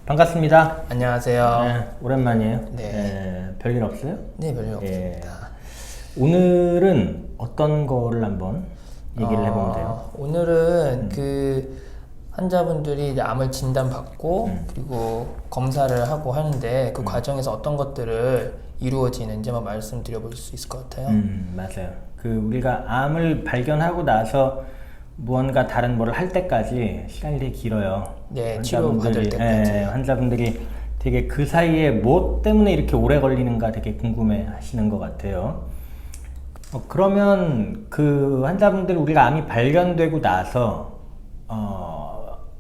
반갑습니다. 안녕하세요. 네, 오랜만이에요. 네. 별일 없어요? 네, 별일 예. 없습니다. 오늘은 어떤 거를 한번 얘기를 해보면 돼요? 오늘은 그 환자분들이 이제 암을 진단받고 그리고 검사를 하고 하는데 그 과정에서 어떤 것들을 이루어지는지 한번 말씀드려볼 수 있을 것 같아요. 맞아요. 그 우리가 암을 발견하고 나서 무언가 다른 뭐를 할 때까지 시간이 되게 길어요. 네, 치료받을 때까지. 환자분들이 되게 그 사이에 뭐 때문에 이렇게 오래 걸리는가 되게 궁금해 하시는 것 같아요. 그러면 그 환자분들 우리가 암이 발견되고 나서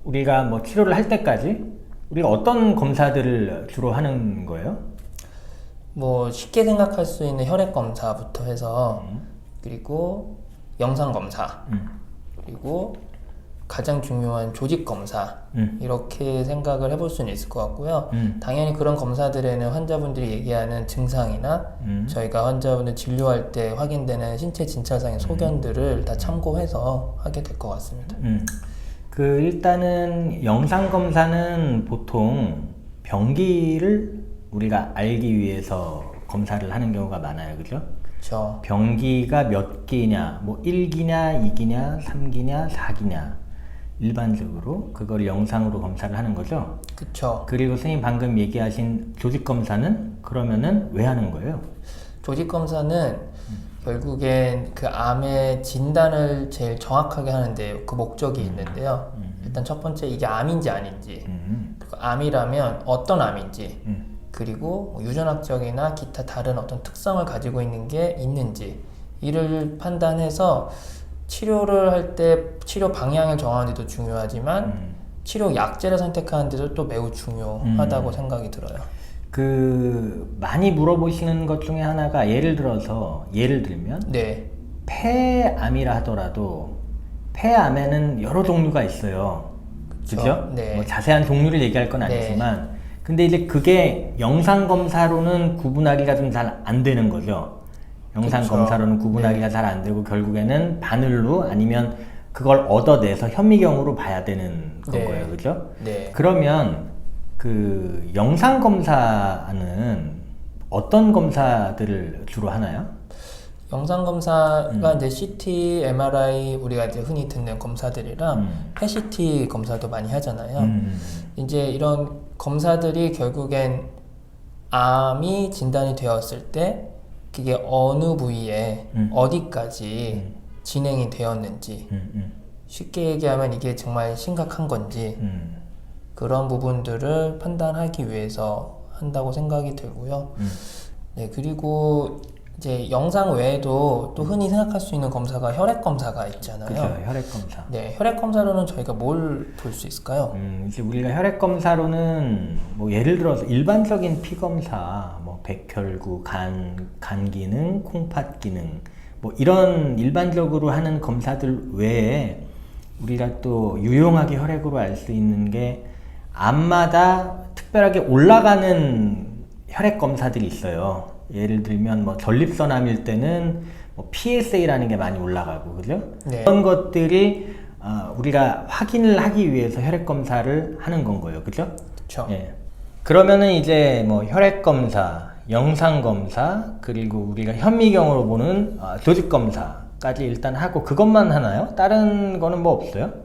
우리가 뭐 치료를 할 때까지 우리가 어떤 검사들을 주로 하는 거예요? 뭐 쉽게 생각할 수 있는 혈액 검사부터 해서 그리고 영상 검사 그리고 가장 중요한 조직 검사 이렇게 생각을 해볼 수는 있을 것 같고요. 당연히 그런 검사들에는 환자분들이 얘기하는 증상이나 저희가 환자분들 진료할 때 확인되는 신체 진찰상의 소견들을 다 참고해서 하게 될 것 같습니다. 그 일단은 영상 검사는 보통 병기를 우리가 알기 위해서 검사를 하는 경우가 많아요, 그죠? 그렇죠. 병기가 몇 기냐, 뭐 1기냐, 2기냐, 3기냐, 4기냐 일반적으로 그걸 영상으로 검사를 하는 거죠. 그렇죠. 그리고 선생님 방금 얘기하신 조직 검사는 그러면은 왜 하는 거예요? 조직 검사는 결국엔 그 암의 진단을 제일 정확하게 하는데 그 목적이 있는데요. 일단 첫 번째 이게 암인지 아닌지, 그리고 암이라면 어떤 암인지, 그리고 뭐 유전학적이나 기타 다른 어떤 특성을 가지고 있는 게 있는지 이를 판단해서 치료를 할 때 치료 방향을 정하는 데도 중요하지만 치료 약제를 선택하는 데도 또 매우 중요하다고 생각이 들어요. 그 많이 물어보시는 것 중에 하나가 예를 들면 네, 폐암이라 하더라도 폐암에는 여러 종류가 있어요. 그죠? 네. 뭐 자세한 종류를 얘기할 건 네. 아니지만 근데 이제 그게 영상 검사로는 구분하기가 좀 잘 안 되는 거죠. 영상 그쵸. 검사로는 구분하기가 잘 안 되고 결국에는 바늘로 아니면 그걸 얻어내서 현미경으로 봐야 되는 건 네. 거예요. 그죠? 네. 그러면 그 영상 검사는 어떤 검사들을 주로 하나요? 영상 검사가 이제 CT, MRI 우리가 이제 흔히 듣는 검사들이랑 PET 검사도 많이 하잖아요. 이제 이런 검사들이 결국엔 암이 진단이 되었을 때 그게 어느 부위에 어디까지 진행이 되었는지 쉽게 얘기하면 이게 정말 심각한 건지 그런 부분들을 판단하기 위해서 한다고 생각이 들고요. 네, 그리고 이제 영상 외에도 또 흔히 생각할 수 있는 검사가 혈액 검사가 있잖아요. 그죠, 혈액 검사. 네, 혈액 검사로는 저희가 뭘 볼 수 있을까요? 이제 우리가 혈액 검사로는 뭐 예를 들어서 일반적인 피 검사, 뭐 백혈구, 간 기능, 콩팥 기능, 뭐 이런 일반적으로 하는 검사들 외에 우리가 또 유용하게 혈액으로 알 수 있는 게 암마다 특별하게 올라가는 혈액 검사들이 있어요. 예를 들면 뭐 전립선암일 때는 뭐 PSA라는 게 많이 올라가고 그죠? 네. 그런 것들이 우리가 확인을 하기 위해서 혈액 검사를 하는 건 거예요, 그죠? 그렇죠. 예. 그러면은 이제 뭐 혈액 검사, 영상 검사, 그리고 우리가 현미경으로 보는 조직 검사까지 일단 하고 그것만 하나요? 다른 거는 뭐 없어요?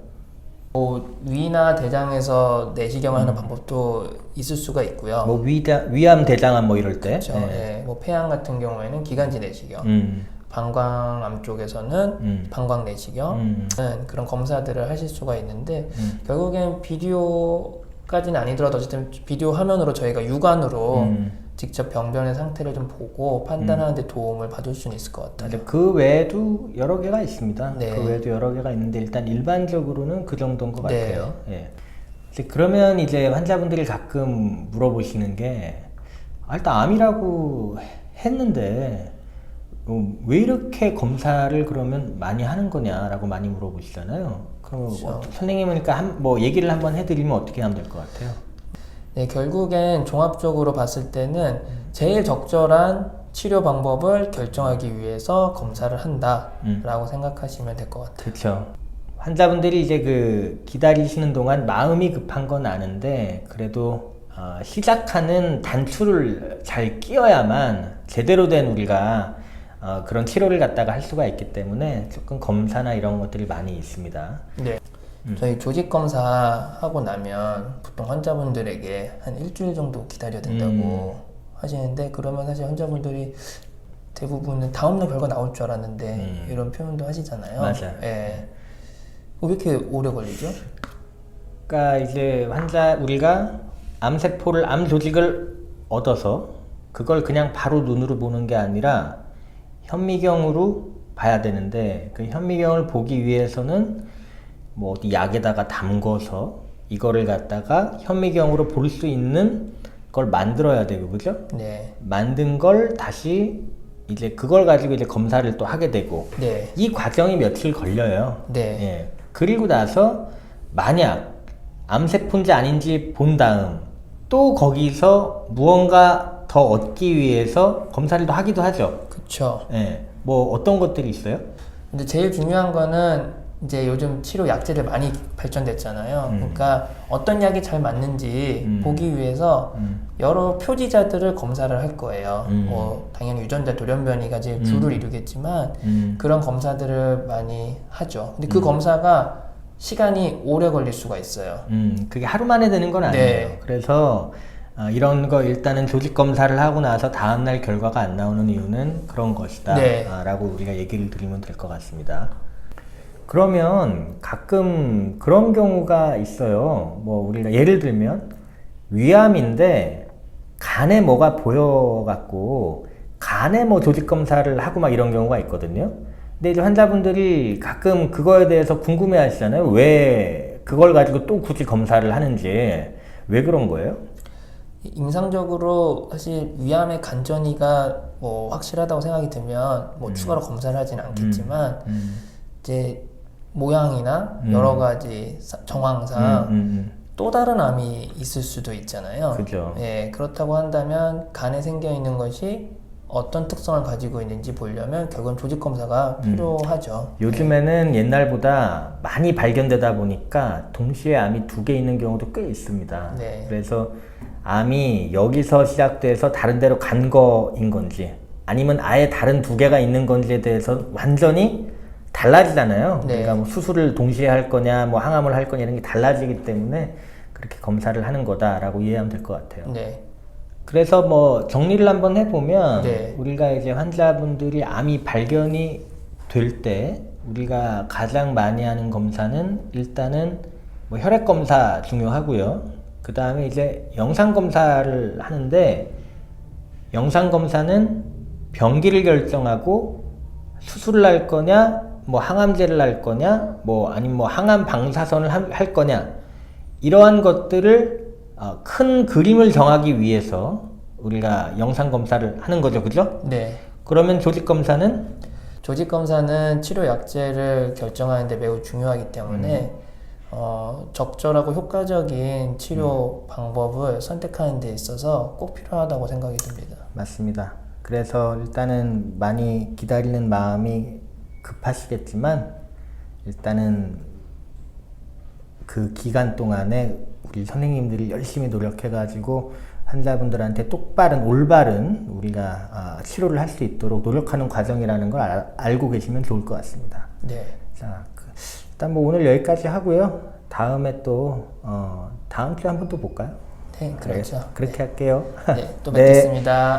뭐 위나 대장에서 내시경을 하는 방법도 있을 수가 있고요. 뭐 위암, 대장암 뭐 이럴 때. 그렇죠. 네. 뭐 폐암 같은 경우에는 기관지 내시경, 방광암 쪽에서는 방광 내시경 그런 검사들을 하실 수가 있는데 결국엔 비디오까지는 아니더라도 어쨌든 비디오 화면으로 저희가 육안으로 직접 병변의 상태를 좀 보고 판단하는 데 도움을 받을 수는 있을 것 같아요. 맞아요. 그 외에도 여러 개가 있습니다. 네. 그 외에도 여러 개가 있는데 일단 일반적으로는 그 정도인 것 네. 같아요. 예. 이제 그러면 이제 환자분들이 가끔 물어보시는 게 일단 암이라고 했는데 왜 이렇게 검사를 그러면 많이 하는 거냐라고 많이 물어보시잖아요. 그럼 그렇죠. 선생님은 그러니까 뭐 얘기를 한번 해드리면 어떻게 하면 될 것 같아요? 네, 결국엔 종합적으로 봤을 때는 제일 적절한 치료 방법을 결정하기 위해서 검사를 한다라고 생각하시면 될 것 같아요. 그렇죠. 환자분들이 이제 그 기다리시는 동안 마음이 급한 건 아는데 그래도 시작하는 단추를 잘 끼워야만 제대로 된 우리가 그런 치료를 갖다가 할 수가 있기 때문에 조금 검사나 이런 것들이 많이 있습니다. 네. 저희 조직 검사 하고 나면 보통 환자분들에게 한 일주일 정도 기다려야 된다고 하시는데 그러면 사실 환자분들이 대부분은 다음날 결과 나올 줄 알았는데 이런 표현도 하시잖아요. 맞아요. 예. 왜 이렇게 오래 걸리죠? 그러니까 이제 우리가 암세포를 암 조직을 얻어서 그걸 그냥 바로 눈으로 보는 게 아니라 현미경으로 봐야 되는데 그 현미경을 보기 위해서는 뭐 어디 약에다가 담궈서 이거를 갖다가 현미경으로 볼 수 있는 걸 만들어야 되고 그죠? 네. 만든 걸 다시 이제 그걸 가지고 이제 검사를 또 하게 되고 네. 이 과정이 며칠 걸려요. 네. 예. 그리고 나서 만약 암세포인지 아닌지 본 다음 또 거기서 무언가 더 얻기 위해서 검사를 또 하기도 하죠. 그쵸. 예. 뭐 어떤 것들이 있어요? 근데 제일 중요한 거는 이제 요즘 치료 약제들 많이 발전됐잖아요. 그러니까 어떤 약이 잘 맞는지 보기 위해서 여러 표지자들을 검사를 할 거예요. 뭐 당연히 유전자 돌연변이가 제일 주를 이루겠지만 그런 검사들을 많이 하죠. 근데 그 검사가 시간이 오래 걸릴 수가 있어요. 그게 하루 만에 되는 건 아니에요. 네. 그래서 이런 거 일단은 조직 검사를 하고 나서 다음날 결과가 안 나오는 이유는 그런 것이다. 네. 라고 우리가 얘기를 드리면 될 것 같습니다. 그러면 가끔 그런 경우가 있어요. 뭐 우리가 예를 들면 위암인데 간에 뭐가 보여갖고 간에 뭐 조직 검사를 하고 막 이런 경우가 있거든요. 근데 이제 환자분들이 가끔 그거에 대해서 궁금해 하시잖아요. 왜 그걸 가지고 또 굳이 검사를 하는지. 왜 그런 거예요? 임상적으로 사실 위암의 간전이가 뭐 확실하다고 생각이 들면 뭐 추가로 검사를 하지는 않겠지만 이제 모양이나 여러 가지 정황상 또 다른 암이 있을 수도 있잖아요. 그죠. 예, 그렇다고 한다면 간에 생겨 있는 것이 어떤 특성을 가지고 있는지 보려면 결국은 조직 검사가 필요하죠. 요즘에는 옛날보다 많이 발견되다 보니까 동시에 암이 2개 있는 경우도 꽤 있습니다. 네. 그래서 암이 여기서 시작돼서 다른 데로 간 거인 건지 아니면 아예 다른 2개가 있는 건지에 대해서 완전히 달라지잖아요. 네. 그러니까 뭐 수술을 동시에 할 거냐, 뭐 항암을 할 거냐 이런 게 달라지기 때문에 그렇게 검사를 하는 거다라고 이해하면 될 것 같아요. 네. 그래서 뭐 정리를 한번 해보면 네. 우리가 이제 환자분들이 암이 발견이 될 때 우리가 가장 많이 하는 검사는 일단은 뭐 혈액 검사 중요하고요. 그 다음에 이제 영상 검사를 하는데 영상 검사는 병기를 결정하고 수술을 할 거냐, 뭐 항암제를 할 거냐, 뭐 아니면 뭐 항암 방사선을 할 거냐 이러한 것들을 큰 그림을 정하기 위해서 우리가 영상 검사를 하는 거죠, 그죠? 네. 그러면 조직 검사는 조직 검사는 치료 약제를 결정하는데 매우 중요하기 때문에 적절하고 효과적인 치료 방법을 선택하는 데 있어서 꼭 필요하다고 생각이 듭니다. 맞습니다. 그래서 일단은 많이 기다리는 마음이 급하시겠지만 일단은 그 기간 동안에 우리 선생님들이 열심히 노력해가지고 환자분들한테 똑바른 올바른 우리가 치료를 할 수 있도록 노력하는 과정이라는 걸 알고 계시면 좋을 것 같습니다. 네. 자, 일단 뭐 오늘 여기까지 하고요. 다음에 또 다음 주에 한번 또 볼까요? 네, 그렇죠. 그렇게 할게요. 네, 또 뵙겠습니다.